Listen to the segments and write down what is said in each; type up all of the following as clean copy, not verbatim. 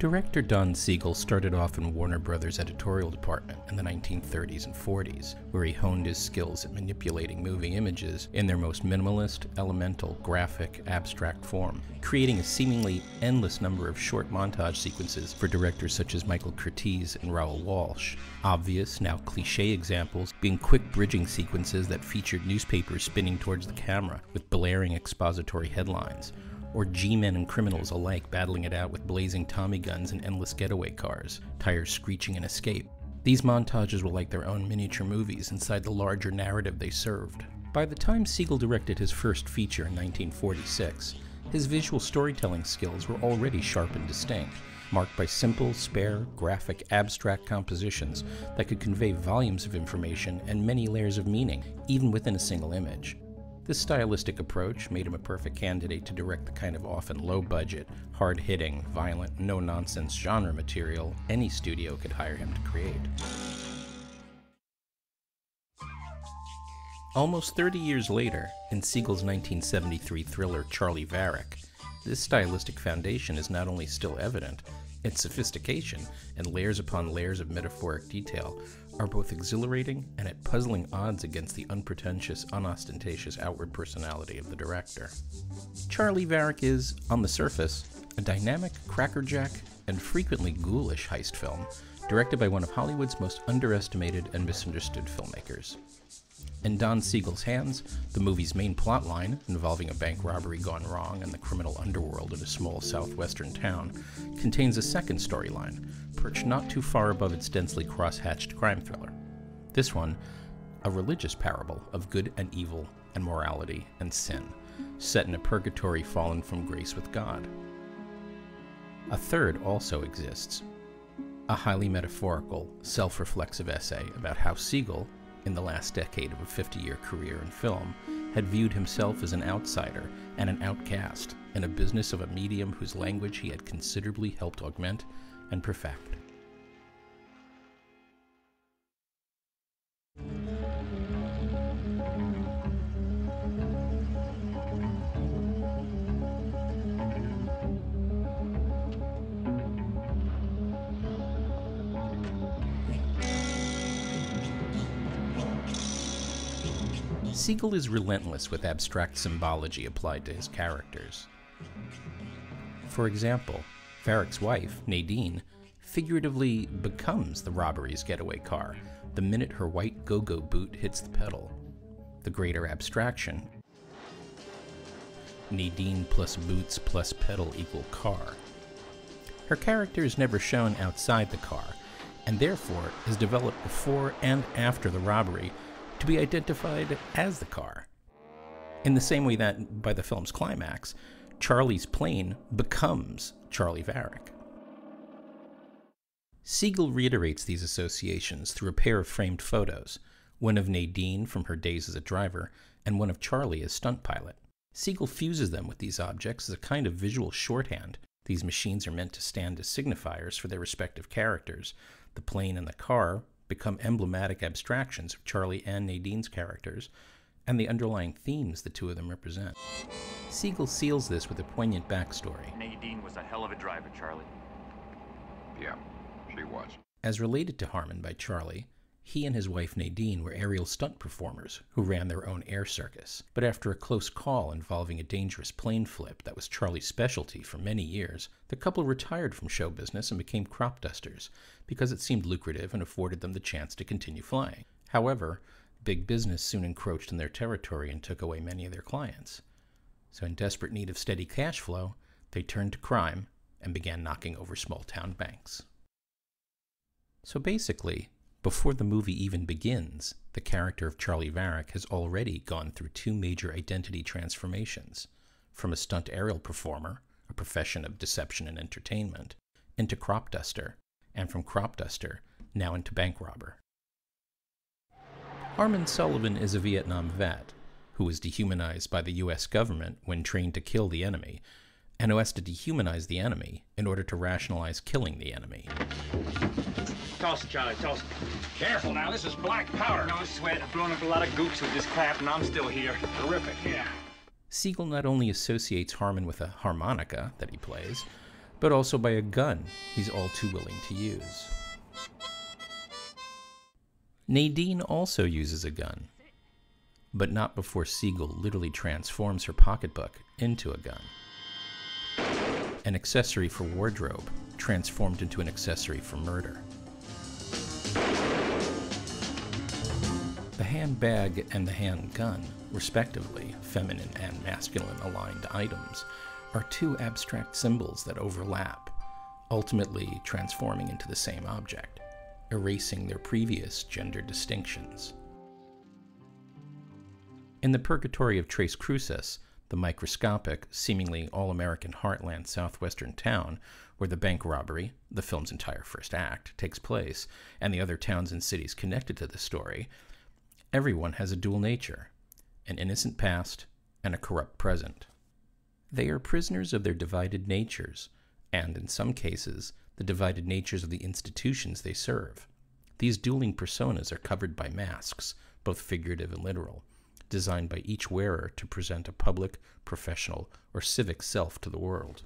Director Don Siegel started off in Warner Brothers' editorial department in the 1930s and 40s, where he honed his skills at manipulating moving images in their most minimalist, elemental, graphic, abstract form, creating a seemingly endless number of short montage sequences for directors such as Michael Curtiz and Raoul Walsh. Obvious, now cliché examples being quick bridging sequences that featured newspapers spinning towards the camera with blaring expository headlines, or G-men and criminals alike battling it out with blazing Tommy guns and endless getaway cars, tires screeching in escape. These montages were like their own miniature movies inside the larger narrative they served. By the time Siegel directed his first feature in 1946, his visual storytelling skills were already sharp and distinct, marked by simple, spare, graphic, abstract compositions that could convey volumes of information and many layers of meaning, even within a single image. This stylistic approach made him a perfect candidate to direct the kind of often low-budget, hard-hitting, violent, no-nonsense genre material any studio could hire him to create. Almost 30 years later, in Siegel's 1973 thriller Charley Varrick, this stylistic foundation is not only still evident, its sophistication and layers upon layers of metaphoric detail are both exhilarating and at puzzling odds against the unpretentious, unostentatious outward personality of the director. Charley Varrick is, on the surface, a dynamic, crackerjack, and frequently ghoulish heist film, directed by one of Hollywood's most underestimated and misunderstood filmmakers. In Don Siegel's hands, the movie's main plotline, involving a bank robbery gone wrong and the criminal underworld of a small southwestern town, contains a second storyline, perched not too far above its densely cross-hatched crime thriller. This one, a religious parable of good and evil and morality and sin, set in a purgatory fallen from grace with God. A third also exists, a highly metaphorical, self-reflexive essay about how Siegel, in the last decade of a 50-year career in film, had viewed himself as an outsider and an outcast in a business of a medium whose language he had considerably helped augment and perfect. Siegel is relentless with abstract symbology applied to his characters. For example, Varrick's wife, Nadine, figuratively becomes the robbery's getaway car the minute her white go-go boot hits the pedal. The greater abstraction: Nadine plus boots plus pedal equal car. Her character is never shown outside the car, and therefore is developed before and after the robbery to be identified as the car. In the same way that, by the film's climax, Charley's plane becomes Charley Varrick. Siegel reiterates these associations through a pair of framed photos, one of Nadine from her days as a driver, and one of Charley as stunt pilot. Siegel fuses them with these objects as a kind of visual shorthand. These machines are meant to stand as signifiers for their respective characters. The plane and the car become emblematic abstractions of Charley and Nadine's characters, and the underlying themes the two of them represent. Siegel seals this with a poignant backstory. Nadine was a hell of a driver, Charley. Yeah, she was. As related to Harmon by Charley, he and his wife Nadine were aerial stunt performers who ran their own air circus. But after a close call involving a dangerous plane flip that was Charley's specialty for many years, the couple retired from show business and became crop dusters because it seemed lucrative and afforded them the chance to continue flying. However, big business soon encroached in their territory and took away many of their clients. So in desperate need of steady cash flow, they turned to crime and began knocking over small-town banks. So basically, before the movie even begins, the character of Charley Varrick has already gone through two major identity transformations, from a stunt aerial performer, a profession of deception and entertainment, into crop duster, and from crop duster, now into bank robber. Harmon Sullivan is a Vietnam vet who was dehumanized by the U.S. government when trained to kill the enemy, and who has to dehumanize the enemy in order to rationalize killing the enemy. Toss it, Charlie, toss it. Careful now, this is black powder. No sweat, I've blown up a lot of goops with this crap and I'm still here. Terrific, yeah. Siegel not only associates Harmon with a harmonica that he plays, but also by a gun he's all too willing to use. Nadine also uses a gun, but not before Siegel literally transforms her pocketbook into a gun. An accessory for wardrobe transformed into an accessory for murder. The handbag and the handgun, respectively, feminine and masculine aligned items, are two abstract symbols that overlap, ultimately transforming into the same object, erasing their previous gender distinctions. In the purgatory of Tres Cruces, the microscopic, seemingly all-American heartland southwestern town where the bank robbery, the film's entire first act, takes place, and the other towns and cities connected to the story, everyone has a dual nature, an innocent past and a corrupt present. They are prisoners of their divided natures, and in some cases, the divided natures of the institutions they serve. These dueling personas are covered by masks, both figurative and literal, designed by each wearer to present a public, professional, or civic self to the world.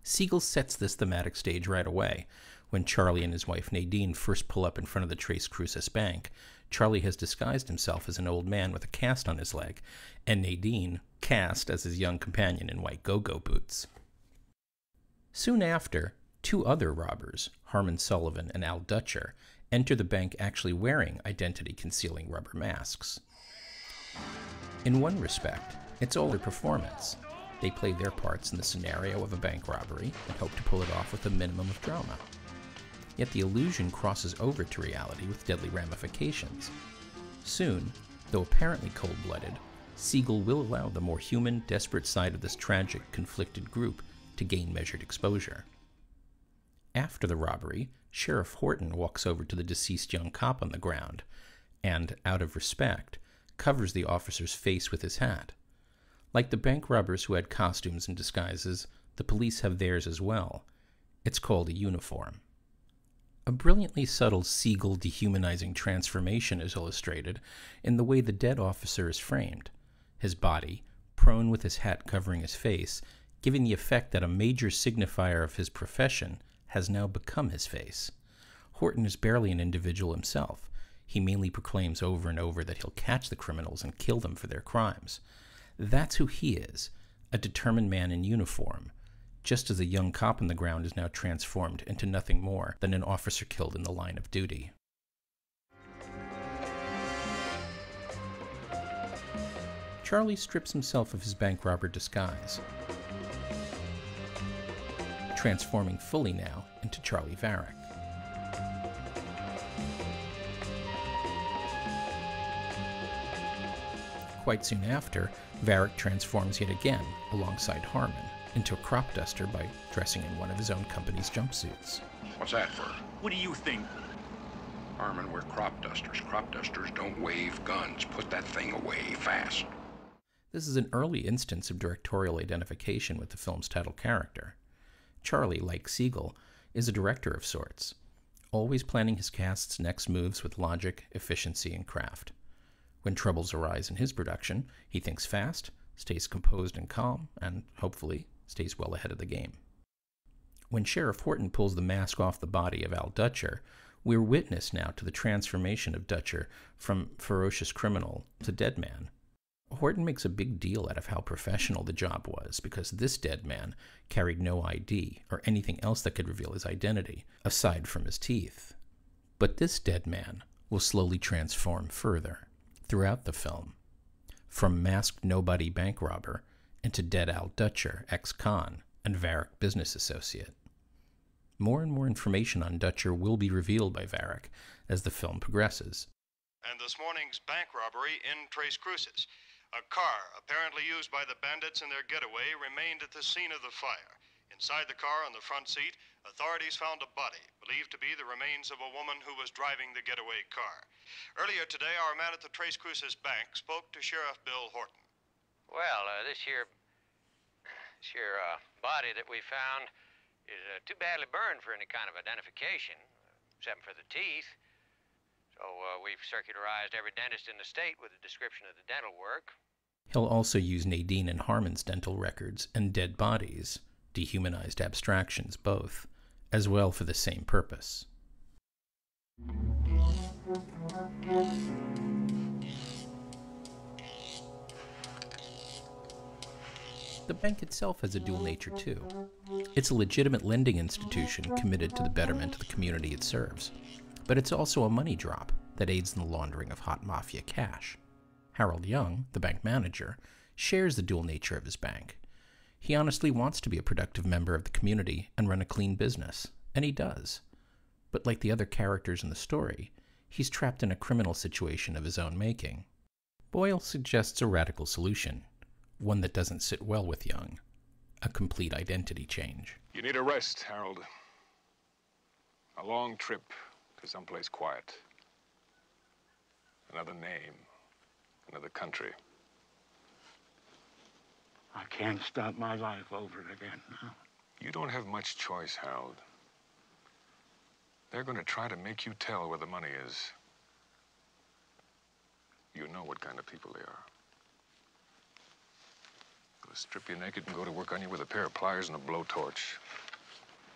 Siegel sets this thematic stage right away. When Charlie and his wife Nadine first pull up in front of the Tres Cruces bank, Charlie has disguised himself as an old man with a cast on his leg, and Nadine cast as his young companion in white go-go boots. Soon after, two other robbers, Harmon Sullivan and Al Dutcher, enter the bank actually wearing identity-concealing rubber masks. In one respect, it's all their performance. They play their parts in the scenario of a bank robbery and hope to pull it off with a minimum of drama. Yet the illusion crosses over to reality with deadly ramifications. Soon, though apparently cold-blooded, Siegel will allow the more human, desperate side of this tragic, conflicted group to gain measured exposure. After the robbery, Sheriff Horton walks over to the deceased young cop on the ground and, out of respect, covers the officer's face with his hat. Like the bank robbers who had costumes and disguises, the police have theirs as well. It's called a uniform. A brilliantly subtle Siegel dehumanizing transformation is illustrated in the way the dead officer is framed. His body, prone with his hat covering his face, giving the effect that a major signifier of his profession has now become his face. Horton is barely an individual himself. He mainly proclaims over and over that he'll catch the criminals and kill them for their crimes. That's who he is, a determined man in uniform, just as the young cop on the ground is now transformed into nothing more than an officer killed in the line of duty. Charlie strips himself of his bank robber disguise, transforming fully now into Charley Varrick. Quite soon after, Varrick transforms yet again, alongside Harmon, into a crop duster by dressing in one of his own company's jumpsuits. What's that for? What do you think? Harmon, we're crop dusters. Crop dusters don't wave guns. Put that thing away fast. This is an early instance of directorial identification with the film's title character. Charlie, like Siegel, is a director of sorts, always planning his cast's next moves with logic, efficiency, and craft. When troubles arise in his production, he thinks fast, stays composed and calm, and, hopefully, stays well ahead of the game. When Sheriff Horton pulls the mask off the body of Al Dutcher, we're witness now to the transformation of Dutcher from ferocious criminal to dead man. Horton makes a big deal out of how professional the job was because this dead man carried no ID or anything else that could reveal his identity, aside from his teeth. But this dead man will slowly transform further throughout the film, from masked nobody bank robber into dead Al Dutcher, ex-con, and Varrick business associate. More and more information on Dutcher will be revealed by Varrick as the film progresses. And this morning's bank robbery in Tres Cruces. A car, apparently used by the bandits in their getaway, remained at the scene of the fire. Inside the car on the front seat, authorities found a body, believed to be the remains of a woman who was driving the getaway car. Earlier today, our man at the Tres Cruces Bank spoke to Sheriff Bill Horton. Well, this here body that we found is too badly burned for any kind of identification, except for the teeth. So we've circularized every dentist in the state with a description of the dental work. He'll also use Nadine and Harmon's dental records and dead bodies dehumanized abstractions both, as well for the same purpose. The bank itself has a dual nature too. It's a legitimate lending institution committed to the betterment of the community it serves. But it's also a money drop that aids in the laundering of hot mafia cash. Harold Young, the bank manager, shares the dual nature of his bank. He honestly wants to be a productive member of the community and run a clean business, and he does. But like the other characters in the story, he's trapped in a criminal situation of his own making. Boyle suggests a radical solution, one that doesn't sit well with Young: a complete identity change. You need a rest, Harold. A long trip to someplace quiet. Another name, another country. I can't start my life over again now. You don't have much choice, Harold. They're going to try to make you tell where the money is. You know what kind of people they are. They'll strip you naked and go to work on you with a pair of pliers and a blowtorch.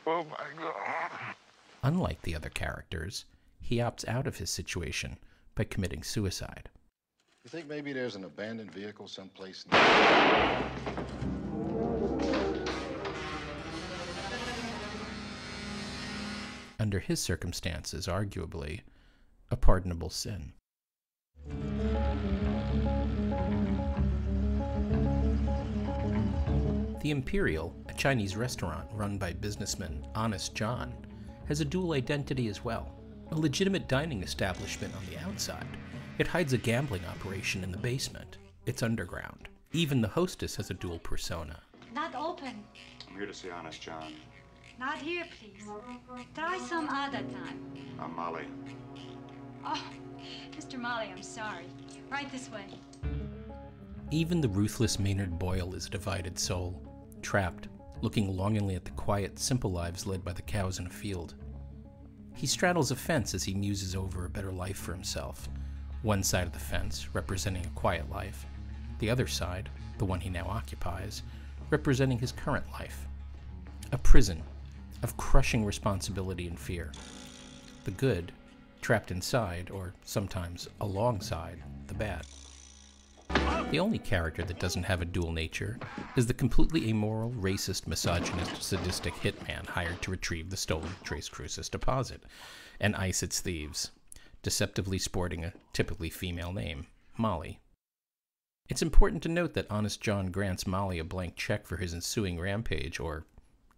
Oh, my God. Unlike the other characters, he opts out of his situation by committing suicide. You think maybe there's an abandoned vehicle someplace? Under his circumstances, arguably, a pardonable sin. The Imperial, a Chinese restaurant run by businessman Honest John, has a dual identity as well. A legitimate dining establishment on the outside, it hides a gambling operation in the basement. It's underground. Even the hostess has a dual persona. Not open. I'm here to see Honest John. Not here, please. Try some other time. I'm Molly. Oh, Mr. Molly, I'm sorry. Right this way. Even the ruthless Maynard Boyle is a divided soul, trapped, looking longingly at the quiet, simple lives led by the cows in a field. He straddles a fence as he muses over a better life for himself. One side of the fence representing a quiet life, the other side, the one he now occupies, representing his current life. A prison of crushing responsibility and fear. The good, trapped inside, or sometimes alongside, the bad. The only character that doesn't have a dual nature is the completely amoral, racist, misogynist, sadistic hitman hired to retrieve the stolen Tres Cruces deposit and ice its thieves, deceptively sporting a typically female name, Molly. It's important to note that Honest John grants Molly a blank check for his ensuing rampage, or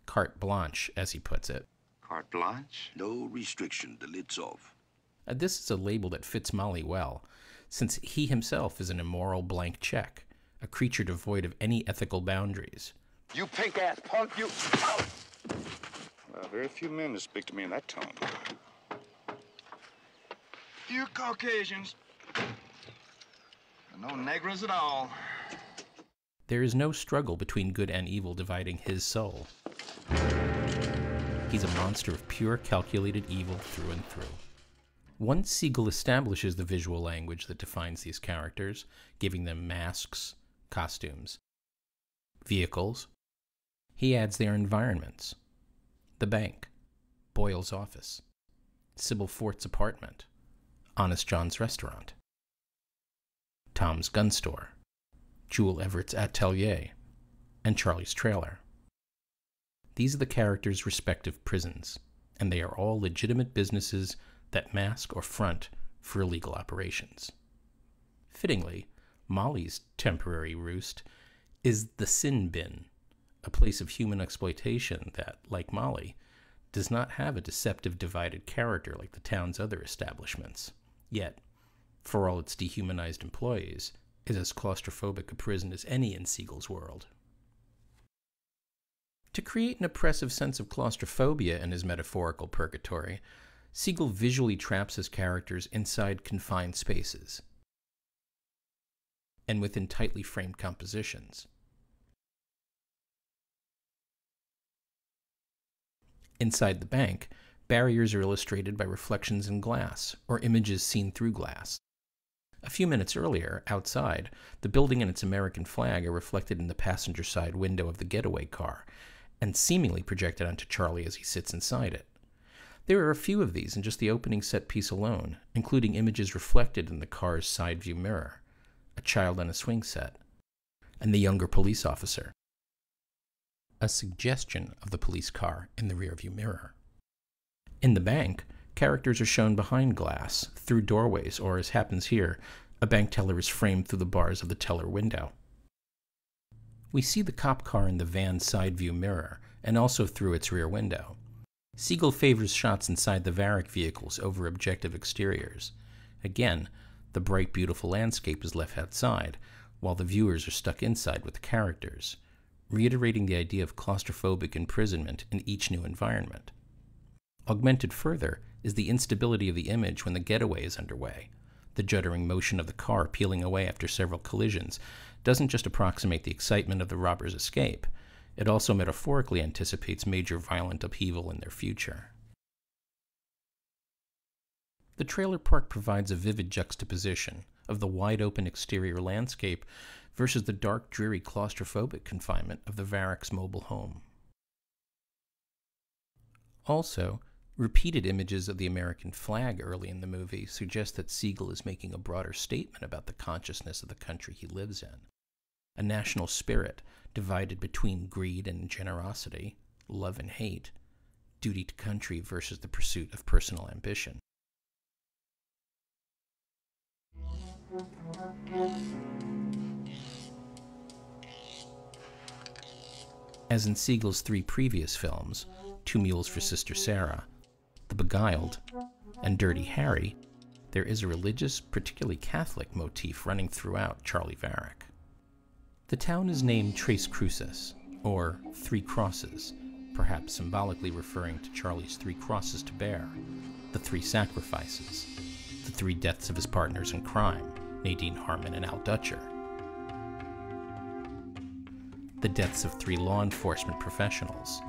carte blanche, as he puts it. Carte blanche? No restriction, the lid's off. This is a label that fits Molly well, since he himself is an immoral blank check, a creature devoid of any ethical boundaries. You pink-ass punk, you... Well, very few men to speak to me in that tone. You Caucasians. No negros at all. There is no struggle between good and evil dividing his soul. He's a monster of pure, calculated evil through and through. Once Siegel establishes the visual language that defines these characters, giving them masks, costumes, vehicles, he adds their environments. The bank, Boyle's office, Sybil Fort's apartment, Honest John's restaurant, Tom's gun store, Jewel Everett's atelier, and Charlie's trailer. These are the characters' respective prisons, and they are all legitimate businesses that mask or front for illegal operations. Fittingly, Molly's temporary roost is the sin bin, a place of human exploitation that, like Molly, does not have a deceptive divided character like the town's other establishments, yet, for all its dehumanized employees, is as claustrophobic a prison as any in Siegel's world. To create an oppressive sense of claustrophobia in his metaphorical purgatory, Siegel visually traps his characters inside confined spaces and within tightly framed compositions. Inside the bank, barriers are illustrated by reflections in glass or images seen through glass. A few minutes earlier, outside, the building and its American flag are reflected in the passenger side window of the getaway car, and seemingly projected onto Charley as he sits inside it. There are a few of these in just the opening set piece alone, including images reflected in the car's side view mirror, a child on a swing set, and the younger police officer, a suggestion of the police car in the rearview mirror. In the bank, characters are shown behind glass, through doorways, or as happens here, a bank teller is framed through the bars of the teller window. We see the cop car in the van's side view mirror, and also through its rear window. Siegel favors shots inside the Varrick vehicles over objective exteriors. Again, the bright, beautiful landscape is left outside, while the viewers are stuck inside with the characters, reiterating the idea of claustrophobic imprisonment in each new environment. Augmented further is the instability of the image when the getaway is underway. The juddering motion of the car peeling away after several collisions doesn't just approximate the excitement of the robbers' escape, it also metaphorically anticipates major violent upheaval in their future. The trailer park provides a vivid juxtaposition of the wide-open exterior landscape versus the dark, dreary, claustrophobic confinement of the Varrick's mobile home. Also, repeated images of the American flag early in the movie suggest that Siegel is making a broader statement about the consciousness of the country he lives in. A national spirit divided between greed and generosity, love and hate, duty to country versus the pursuit of personal ambition. As in Siegel's 3 previous films, 2 Mules for Sister Sarah, The Beguiled, and Dirty Harry, there is a religious, particularly Catholic, motif running throughout Charley Varrick. The town is named Tres Cruces, or 3 Crosses, perhaps symbolically referring to Charley's 3 crosses to bear, the 3 sacrifices, the 3 deaths of his partners in crime, Nadine Harmon and Al Dutcher, the deaths of 3 law enforcement professionals,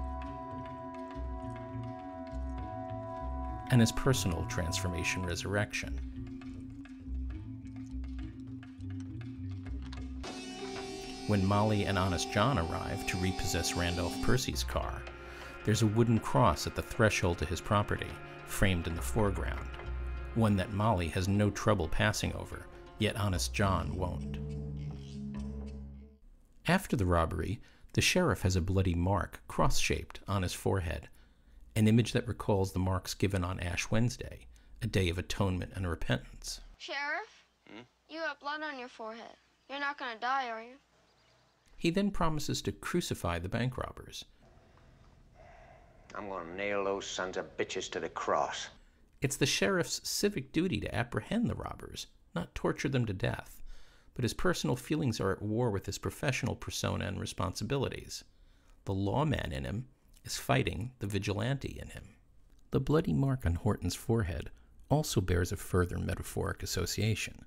and his personal transformation resurrection. When Molly and Honest John arrive to repossess Randolph Percy's car, there's a wooden cross at the threshold to his property, framed in the foreground, one that Molly has no trouble passing over, yet Honest John won't. After the robbery, the sheriff has a bloody mark, cross-shaped, on his forehead, an image that recalls the marks given on Ash Wednesday, a day of atonement and repentance. Sheriff, you have blood on your forehead. You're not going to die, are you? He then promises to crucify the bank robbers. I'm going to nail those sons of bitches to the cross. It's the sheriff's civic duty to apprehend the robbers, not torture them to death, but his personal feelings are at war with his professional persona and responsibilities. The lawman in him is fighting the vigilante in him. The bloody mark on Horton's forehead also bears a further metaphoric association,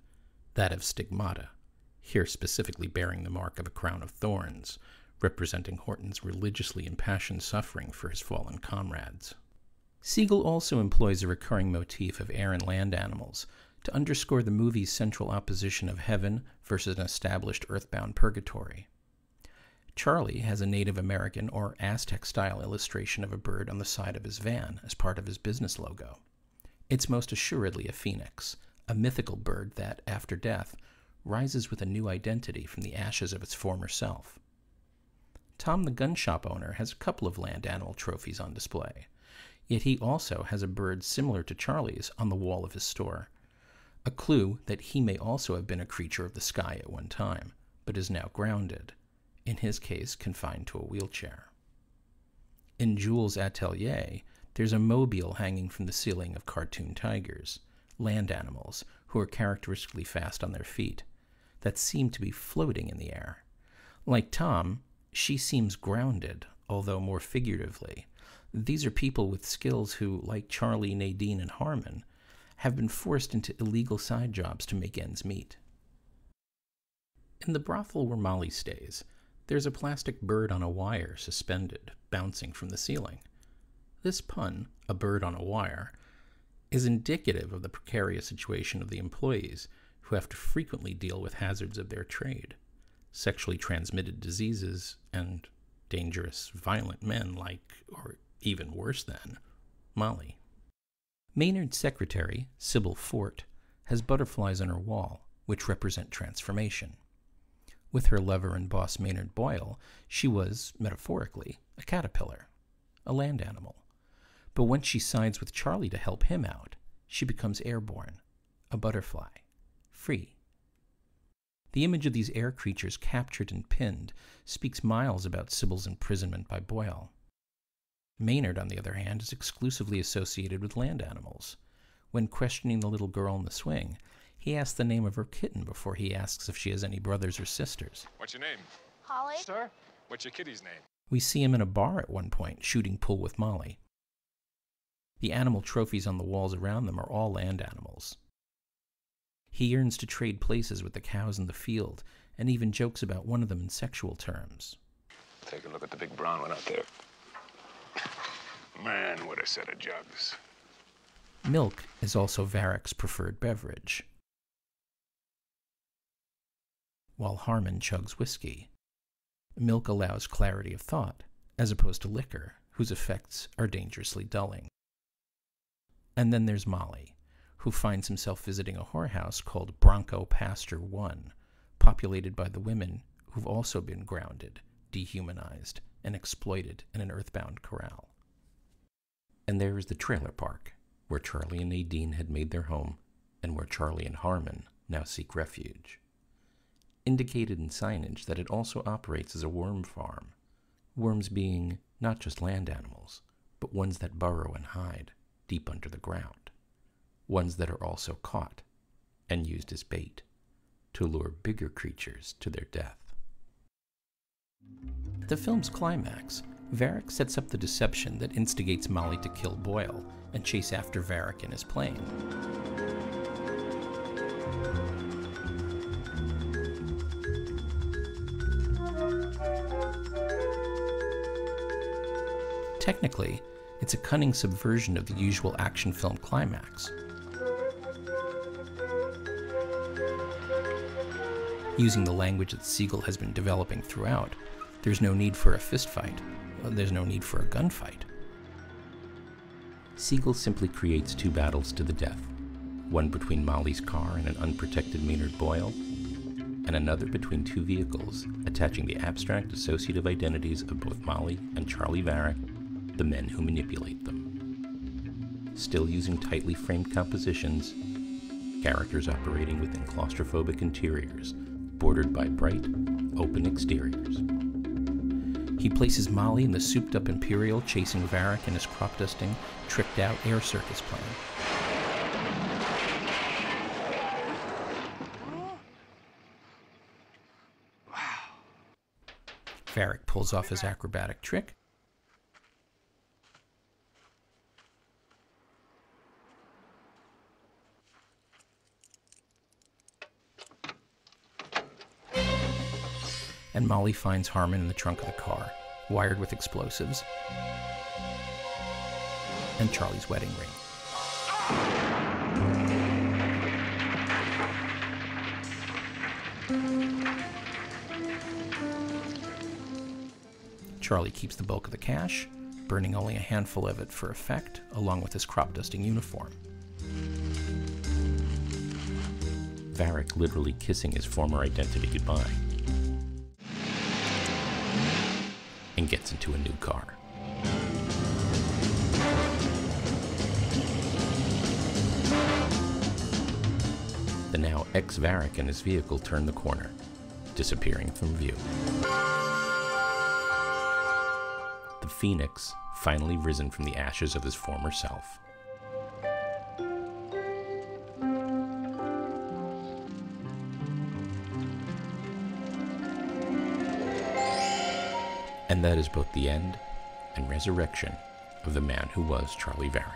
that of stigmata, here specifically bearing the mark of a crown of thorns, representing Horton's religiously impassioned suffering for his fallen comrades. Siegel also employs a recurring motif of air and land animals to underscore the movie's central opposition of heaven versus an established earthbound purgatory. Charley has a Native American or Aztec-style illustration of a bird on the side of his van as part of his business logo. It's most assuredly a phoenix, a mythical bird that, after death, rises with a new identity from the ashes of its former self. Tom the gun shop owner has a couple of land animal trophies on display, yet he also has a bird similar to Charley's on the wall of his store, a clue that he may also have been a creature of the sky at one time, but is now grounded, in his case confined to a wheelchair. In Jules' atelier, there's a mobile hanging from the ceiling of cartoon tigers, land animals who are characteristically fast on their feet, that seem to be floating in the air. Like Tom, she seems grounded, although more figuratively. These are people with skills who, like Charley, Nadine, and Harmon, have been forced into illegal side jobs to make ends meet. In the brothel where Molly stays, there's a plastic bird on a wire suspended, bouncing from the ceiling. This pun, a bird on a wire, is indicative of the precarious situation of the employees who have to frequently deal with hazards of their trade, sexually transmitted diseases, and dangerous, violent men like, or even worse than, Molly. Maynard's secretary, Sybil Fort, has butterflies on her wall, which represent transformation. With her lover and boss Maynard Boyle, she was, metaphorically, a caterpillar, a land animal. But once she sides with Charley to help him out, she becomes airborne, a butterfly, free. The image of these air creatures captured and pinned speaks miles about Sybil's imprisonment by Boyle. Maynard, on the other hand, is exclusively associated with land animals. When questioning the little girl in the swing, he asks the name of her kitten before he asks if she has any brothers or sisters. What's your name? Holly? Sir? What's your kitty's name? We see him in a bar at one point, shooting pool with Molly. The animal trophies on the walls around them are all land animals. He yearns to trade places with the cows in the field, and even jokes about one of them in sexual terms. Take a look at the big brown one out there. Man, what a set of jugs. Milk is also Varrick's preferred beverage, while Harmon chugs whiskey. Milk allows clarity of thought, as opposed to liquor, whose effects are dangerously dulling. And then there's Molly, who finds himself visiting a whorehouse called Bronco Pasture 1, populated by the women who've also been grounded, dehumanized, and exploited in an earthbound corral. And there is the trailer park, where Charley and Nadine had made their home, and where Charley and Harmon now seek refuge. Indicated in signage that it also operates as a worm farm, worms being not just land animals, but ones that burrow and hide deep under the ground, ones that are also caught and used as bait to lure bigger creatures to their death. At the film's climax, Varrick sets up the deception that instigates Molly to kill Boyle and chase after Varrick in his plane. Technically, it's a cunning subversion of the usual action film climax. Using the language that Siegel has been developing throughout, there's no need for a fistfight. There's no need for a gunfight. Siegel simply creates two battles to the death, one between Molly's car and an unprotected Maynard Boyle, and another between two vehicles attaching the abstract associative identities of both Molly and Charley Varrick, the men who manipulate them. Still using tightly framed compositions, characters operating within claustrophobic interiors, bordered by bright, open exteriors. He places Molly in the souped-up Imperial chasing Varrick in his crop-dusting, tricked-out air circus plane. Varrick pulls off his acrobatic trick, and Molly finds Harmon in the trunk of the car, wired with explosives, and Charley's wedding ring. Charley keeps the bulk of the cash, burning only a handful of it for effect, along with his crop-dusting uniform. Varrick literally kissing his former identity goodbye, and gets into a new car. The now ex-Varrick and his vehicle turn the corner, disappearing from view. The Phoenix finally risen from the ashes of his former self. And that is both the end and resurrection of the man who was Charley Varrick.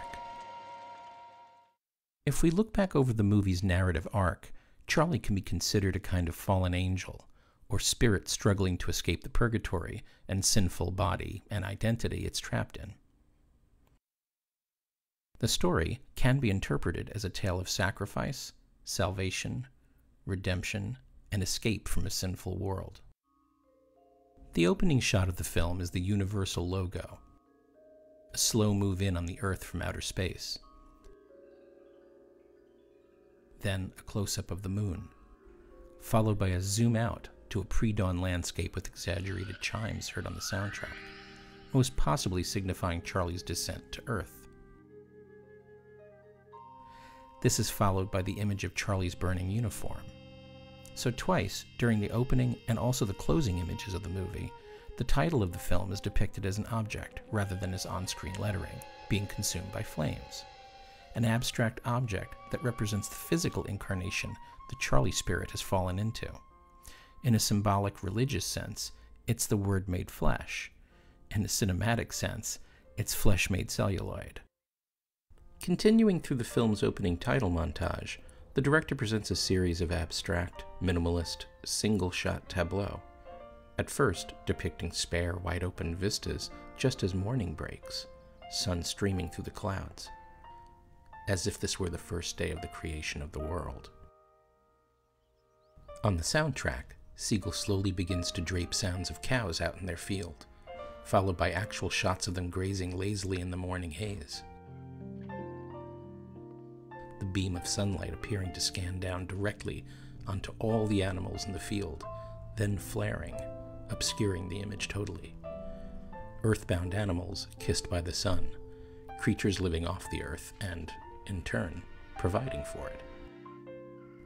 If we look back over the movie's narrative arc, Charley can be considered a kind of fallen angel, or spirit struggling to escape the purgatory and sinful body and identity it's trapped in. The story can be interpreted as a tale of sacrifice, salvation, redemption, and escape from a sinful world. The opening shot of the film is the Universal logo, a slow move in on the Earth from outer space. Then a close-up of the moon, followed by a zoom out to a pre-dawn landscape with exaggerated chimes heard on the soundtrack, most possibly signifying Charlie's descent to Earth. This is followed by the image of Charlie's burning uniform. So twice, during the opening and also the closing images of the movie, the title of the film is depicted as an object rather than as on-screen lettering, being consumed by flames. An abstract object that represents the physical incarnation the Charlie spirit has fallen into. In a symbolic religious sense, it's the Word made flesh. In a cinematic sense, it's flesh made celluloid. Continuing through the film's opening title montage, the director presents a series of abstract, minimalist, single-shot tableaux, at first depicting spare, wide-open vistas just as morning breaks, sun streaming through the clouds, as if this were the first day of the creation of the world. On the soundtrack, Siegel slowly begins to drape sounds of cows out in their field, followed by actual shots of them grazing lazily in the morning haze. The beam of sunlight appearing to scan down directly onto all the animals in the field, then flaring, obscuring the image totally. Earthbound animals kissed by the sun, creatures living off the earth and, in turn, providing for it.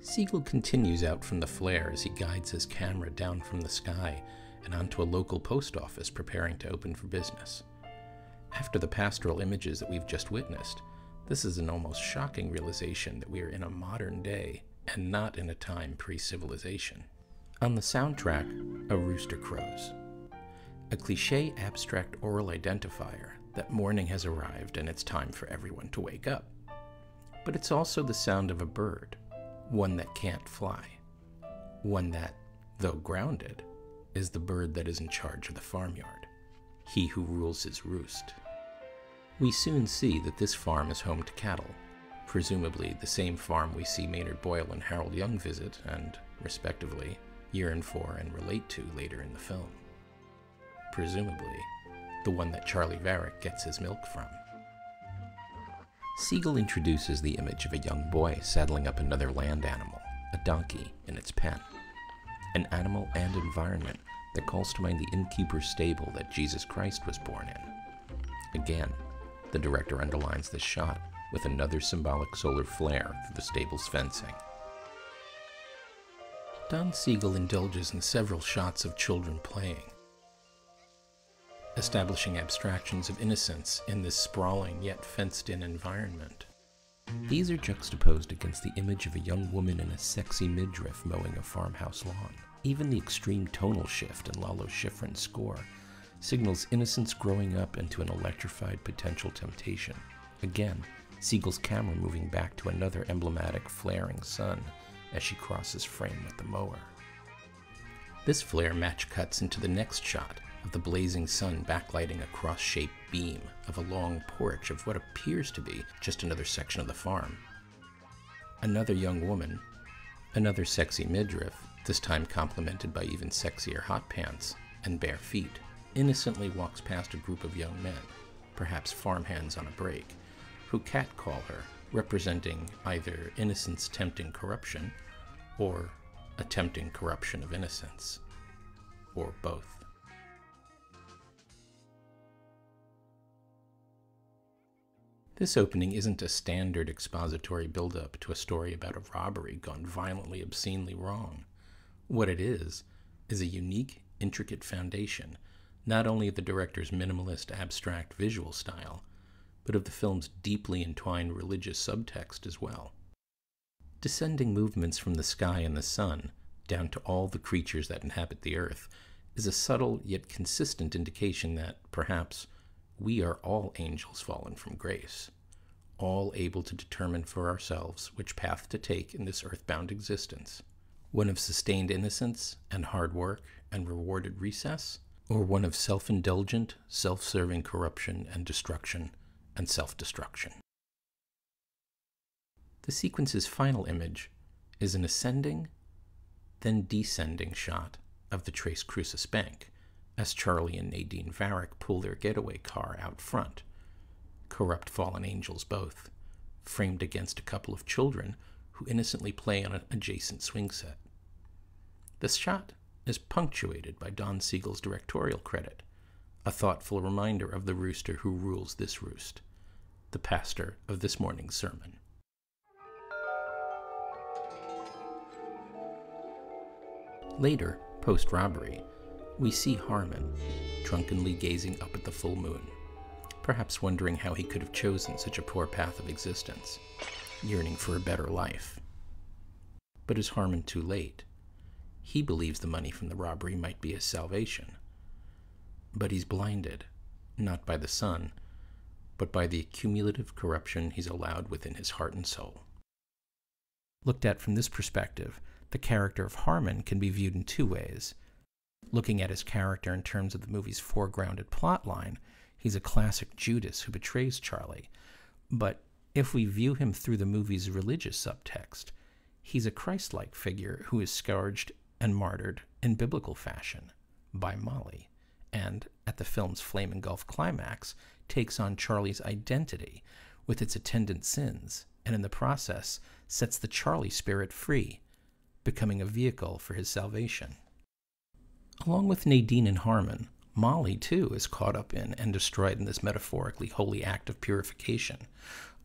Siegel continues out from the flare as he guides his camera down from the sky and onto a local post office preparing to open for business. After the pastoral images that we've just witnessed, this is an almost shocking realization that we are in a modern day and not in a time pre-civilization. On the soundtrack, a rooster crows, a cliché abstract oral identifier that morning has arrived and it's time for everyone to wake up. But it's also the sound of a bird, one that can't fly, one that, though grounded, is the bird that is in charge of the farmyard, he who rules his roost. We soon see that this farm is home to cattle, presumably the same farm we see Maynard Boyle and Harold Young visit and, respectively, yearn for and relate to later in the film. Presumably, the one that Charley Varrick gets his milk from. Siegel introduces the image of a young boy saddling up another land animal, a donkey, in its pen. An animal and environment that calls to mind the innkeeper's stable that Jesus Christ was born in. Again, the director underlines this shot with another symbolic solar flare through the stable's fencing. Don Siegel indulges in several shots of children playing, establishing abstractions of innocence in this sprawling yet fenced-in environment. These are juxtaposed against the image of a young woman in a sexy midriff mowing a farmhouse lawn. Even the extreme tonal shift in Lalo Schifrin's score signals innocence growing up into an electrified potential temptation. Again, Siegel's camera moving back to another emblematic flaring sun as she crosses frame with the mower. This flare match cuts into the next shot of the blazing sun backlighting a cross-shaped beam of a long porch of what appears to be just another section of the farm. Another young woman, another sexy midriff, this time complemented by even sexier hot pants and bare feet, innocently walks past a group of young men, perhaps farmhands on a break, who catcall her, representing either innocence tempting corruption or attempting corruption of innocence, or both. This opening isn't a standard expository build-up to a story about a robbery gone violently, obscenely wrong. What it is a unique, intricate foundation, not only of the director's minimalist, abstract visual style, but of the film's deeply entwined religious subtext as well. Descending movements from the sky and the sun, down to all the creatures that inhabit the earth, is a subtle yet consistent indication that, perhaps, we are all angels fallen from grace, all able to determine for ourselves which path to take in this earthbound existence, one of sustained innocence and hard work and rewarded recess, or one of self-indulgent, self-serving corruption and destruction and self-destruction. The sequence's final image is an ascending, then descending shot of the Tres Cruces Bank, as Charley and Nadine Varrick pull their getaway car out front. Corrupt fallen angels both, framed against a couple of children who innocently play on an adjacent swing set. The shot is punctuated by Don Siegel's directorial credit, a thoughtful reminder of the rooster who rules this roost, the pastor of this morning's sermon. Later, post-robbery, we see Harmon, drunkenly gazing up at the full moon, perhaps wondering how he could have chosen such a poor path of existence, yearning for a better life. But is Harmon too late? He believes the money from the robbery might be his salvation. But he's blinded, not by the sun, but by the cumulative corruption he's allowed within his heart and soul. Looked at from this perspective, the character of Harmon can be viewed in two ways. Looking at his character in terms of the movie's foregrounded plotline, he's a classic Judas who betrays Charley. But if we view him through the movie's religious subtext, he's a Christ-like figure who is scourged and martyred in biblical fashion by Molly, and at the film's flame-engulfed climax, takes on Charley's identity with its attendant sins, and in the process sets the Charley spirit free, becoming a vehicle for his salvation. Along with Nadine and Harmon, Molly, too, is caught up in and destroyed in this metaphorically holy act of purification,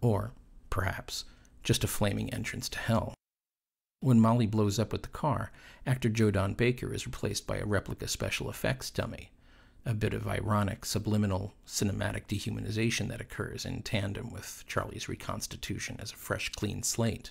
or, perhaps, just a flaming entrance to hell. When Molly blows up with the car, actor Joe Don Baker is replaced by a replica special effects dummy, a bit of ironic, subliminal, cinematic dehumanization that occurs in tandem with Charley's reconstitution as a fresh, clean slate.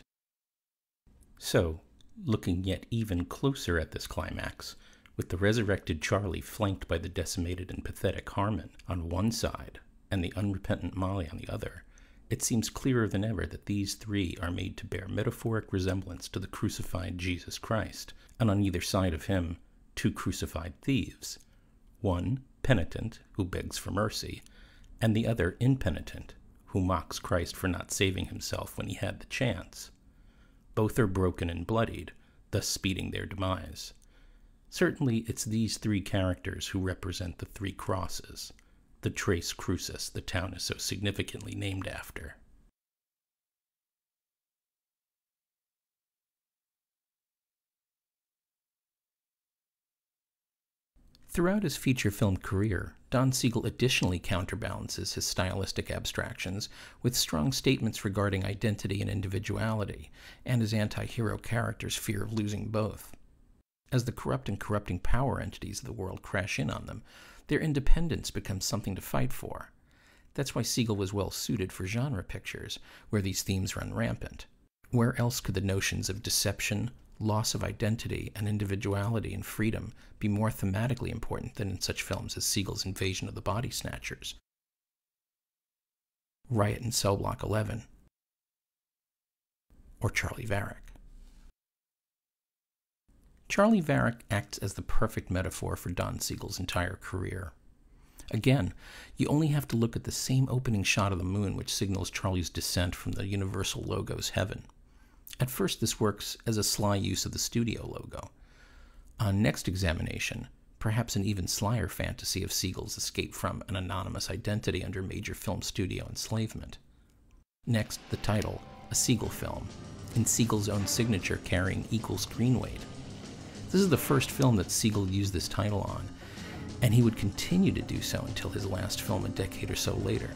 So, looking yet even closer at this climax, with the resurrected Charley flanked by the decimated and pathetic Harmon on one side and the unrepentant Molly on the other, it seems clearer than ever that these three are made to bear metaphoric resemblance to the crucified Jesus Christ, and on either side of him, two crucified thieves, one penitent who begs for mercy, and the other impenitent who mocks Christ for not saving himself when he had the chance. Both are broken and bloodied, thus speeding their demise. Certainly, it's these three characters who represent the three crosses, the Tres Cruces the town is so significantly named after. Throughout his feature film career, Don Siegel additionally counterbalances his stylistic abstractions with strong statements regarding identity and individuality, and his anti-hero character's fear of losing both. As the corrupt and corrupting power entities of the world crash in on them, their independence becomes something to fight for. That's why Siegel was well suited for genre pictures, where these themes run rampant. Where else could the notions of deception, loss of identity, and individuality and freedom be more thematically important than in such films as Siegel's Invasion of the Body Snatchers, Riot in Cell Block 11, or Charley Varrick? Charley Varrick acts as the perfect metaphor for Don Siegel's entire career. Again, you only have to look at the same opening shot of the moon which signals Charley's descent from the Universal logo's heaven. At first, this works as a sly use of the studio logo. On next examination, perhaps an even slyer fantasy of Siegel's escape from an anonymous identity under major film studio enslavement. Next, the title, a Siegel film, in Siegel's own signature carrying equal screen weight. This is the first film that Siegel used this title on, and he would continue to do so until his last film a decade or so later.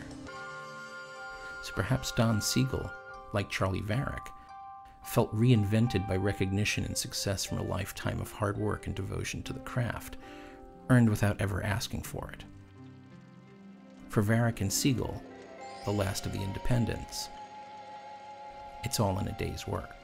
So perhaps Don Siegel, like Charley Varrick, felt reinvented by recognition and success from a lifetime of hard work and devotion to the craft, earned without ever asking for it. For Varrick and Siegel, the last of the independents, it's all in a day's work.